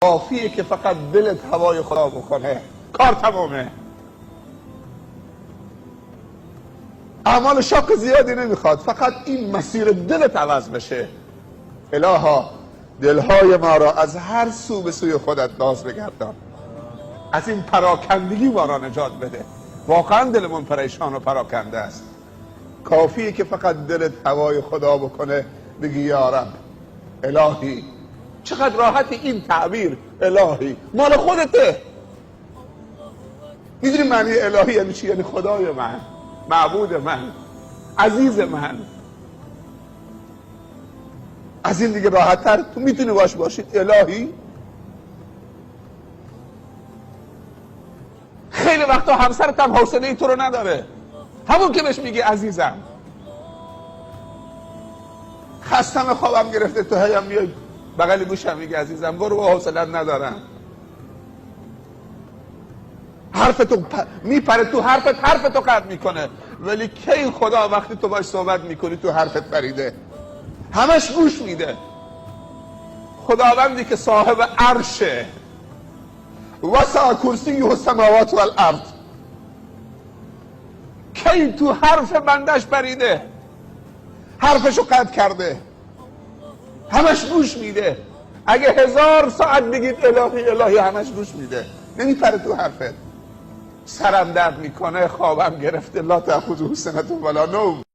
کافیه که فقط دلت هوای خدا بکنه، کار تمامه. اعمال شاق زیادی نمیخواد، فقط این مسیر دلت عوض بشه. الها دلهای ما را از هر سو به سوی خودت باز بگردان، از این پراکندگی ما را نجات بده. واقعا دلمون پریشان و پراکنده است. کافیه که فقط دلت هوای خدا بکنه، بگی یا رب الهی. چقدر راحت این تعبیر، الهی مال خودته. میدونی معنی الهی یعنی چی؟ یعنی خدای من، معبود من، عزیز من. از این دیگه راحت تر تو میتونی باشید الهی. خیلی وقتا همسرت هم حوصله تو رو نداره، همون که بهش میگی عزیزم. خستم خوابم گرفته، تو هیم میای بغل گوشم میگی عزیزم. برو، حوصله ندارم. حرف تو میپره تو حرف تو قطع میکنه. ولی کی خدا وقتی تو باش صحبت میکنی تو حرفت پریده، همش گوش میده. خداوندی که صاحب عرشه، وسع کرسیه السماوات والارض، کی تو حرف بندش پریده، حرفشو قطع کرده، همش گوش میده. اگه 1000 ساعت بگید الهی الهی، همش گوش میده، نمیپره تو حرفت. سرم درد میکنه، خوابم گرفته، لا تأخذه سنة ولا نوم.